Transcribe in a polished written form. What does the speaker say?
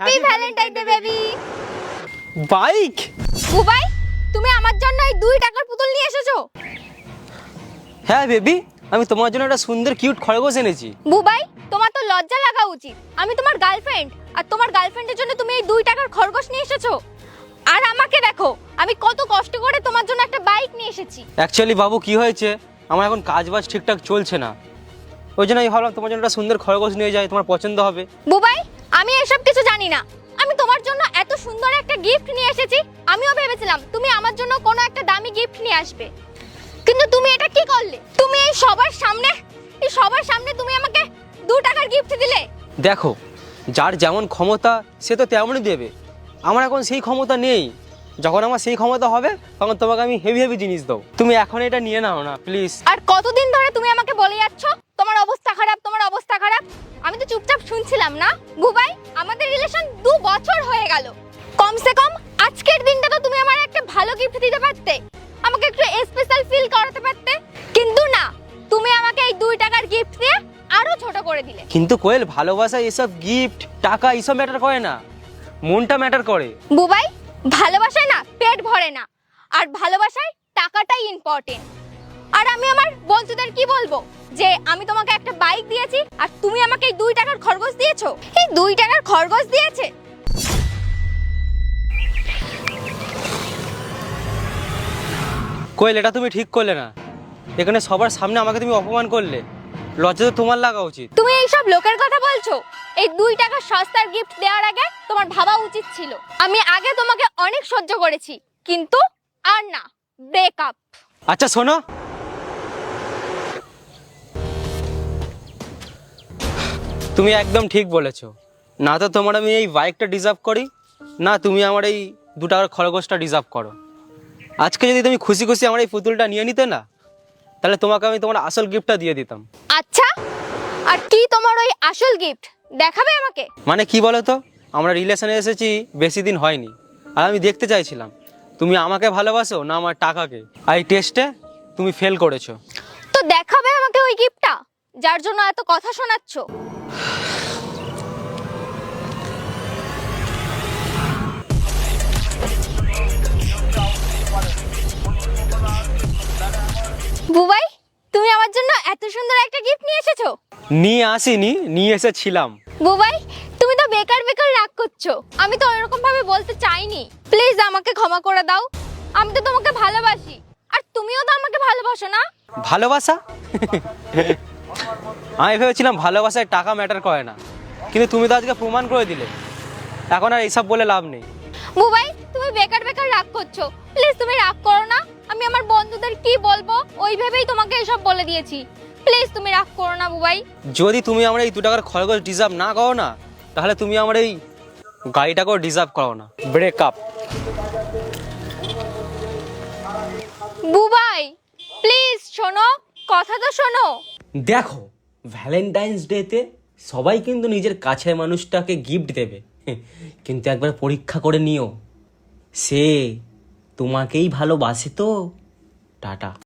Happy Valentine day baby. Bike? Bubai, তুমি আমার জন্য এই 2 টাকার পুতুল নিয়ে এসেছো? হ্যাঁ বেবি, আমি তোমার জন্য একটা সুন্দর কিউট খরগোশ এনেছি। বুবাই, তোমার তো লজ্জা লাগা উচিত। আমি তোমার গার্লফ্রেন্ড, আর তোমার গার্লফ্রেন্ডের জন্য তুমি এই 2 টাকার খরগোশ নিয়ে এসেছো। আর আমাকে দেখো, আমি কত কষ্ট করে তোমার জন্য একটা বাইক নিয়ে এসেছি। অ্যাকচুয়ালি বাবু কি হয়েছে, আমার এখন কাজ বাজ ঠিকঠাক চলছে না, ওই জন্য আমি ভাবলাম তোমার জন্য একটা সুন্দর খরগোশ নিয়ে যাই, তোমার পছন্দ হবে। বুবাই, আমি এসব কিছু জানি না। আমি তোমার জন্য এত সুন্দর একটা গিফট নিয়ে এসেছি। আমিও ভেবেছিলাম তুমি আমার জন্য কোনো একটা দামি গিফট নিয়ে আসবে, কিন্তু তুমি এটা কি করলে? তুমি এই সবার সামনে তুমি আমাকে 2 টাকার গিফট দিলে। দেখো, যার যেমন ক্ষমতা সে তো তেমনই দেবে। আমার এখন সেই ক্ষমতা নেই, যখন আমার সেই ক্ষমতা হবে তখন তোমাকে আমি হেভি হেভি জিনিস দেবো। তুমি এখন এটা নিয়ে নাও না প্লিজ। আর কতদিন ধরে তুমি আমাকে বলে যাচ্ছ তোমার অবস্থা খারাপ, তোমার অবস্থা খারাপ? আমি তো চুপচাপ শুনছিলাম না। বুবাই, আমাদের রিলেশন 2 বছর হয়ে গেল। কমসে কম আজকের দিনটা তো তুমি আমার একটা ভালো গিফট দিতে পারতে, আমাকে একটু স্পেশাল ফিল করাতে পারতে। কিন্তু না, তুমি আমাকে এই 2 টাকার গিফট দিয়ে আরো ছোট করে দিলে। কিন্তু কোয়েল, ভালোবাসা এসব গিফট টাকা এসব ম্যাটার করে না, মনটা ম্যাটার করে। বুবাই, ভালোবাসায় না পেট ভরে না, আর ভালোবাসায় টাকাটাই ইম্পর্টেন্ট। আর আমি আমার বন্ধুদের কি বলবো যে আমি তোমাকে একটা বাইক দিয়েছি আর তুমি আমাকে এই 2 টাকার খরগোশ দিয়েছো? এই 2 টাকার খরগোশ দিয়েছে? কোয়েল, এটা তুমি ঠিক করলে না, এখানে সবার সামনে আমাকে তুমি অপমান করলে, লজ্জা তো তোমার লাগা উচিত। তুমি এইসব লোকের কথা বলছো? এই 2 টাকার সস্তার গিফট দেওয়ার আগে তোমার ভাবা উচিত ছিল। আমি আগে তোমাকে অনেক সহ্য করেছি, কিন্তু আর না, ব্রেকআপ। আচ্ছা শোনো, তুমি একদম ঠিক বলেছো। না তো তোমার আমি এই বাইকটা ডিজার্ভ করি, না তুমি আমার এই 2 টাকার খরগোশটা ডিজার্ভ করো। আজকে যদি তুমি খুশি খুশি আমার এই পুতুলটা নিয়ে নিতে না, তাহলে তোমাকে আমি তোমার আসল গিফটটা দিয়ে দিতাম। আচ্ছা, আর কি তোমার ওই আসল গিফট দেখাবে আমাকে? মানে কি বলো তো, আমরা রিলেশনে এসেছি বেশি দিন হয়নি, আর আমি দেখতে চাইছিলাম তুমি আমাকে ভালোবাসো না আমার টাকাকে। আর এই টেস্টে তুমি ফেল করেছো। তো দেখাবে আমাকে ওই গিফটটা যার জন্য এত কথা শোনাচ্ছ? বুবাই, তুমি আমার জন্য এত সুন্দর একটা গিফট নিয়ে এসেছো? নিয়ে আসিনি, নিয়ে এসেছিলাম। বুবাই, তুমি তো বেকার বেকার রাগ করছো। আমি তো এরকম ভাবে বলতে চাইনি। প্লিজ আমাকে ক্ষমা করে দাও। আমি তো তোমাকে ভালোবাসি, আর তুমিও তো আমাকে ভালোবাসো না? ভালোবাসা? আমি ভেবেছিলাম ভালোবাসায় টাকা ম্যাটার করে না, কিন্তু তুমি তো আজকে প্রমাণ করে দিলে। এখন আর এইসব বলে লাভ নেই। বুবাই, তুমি বেকার বেকার রাগ করছো। প্লিজ তুমি রাগ করো না। আমি আমার বন্ধুদের কি বলবো ওই ভেবেই তোমাকে এসব বলে দিয়েছি। প্লিজ তুমি রাগ করো না বুবাই। যদি তুমি আমার এই 2 টাকার খরগোশ ডিজার্ভ না করো না, তাহলে তুমি আমার এই গাড়িটাকেও ডিজার্ভ করো না। ব্রেকআপ। বুবাই, প্লিজ শোনো, কথা তো শোনো। দেখো, ভ্যালেন্টাইন্স ডেতে সবাই কিন্তু নিজের কাছের মানুষটাকে গিফট দেবে, কিন্তু একবার পরীক্ষা করে নিও সে তোমাকেই ভালোবাসে তো। টাটা।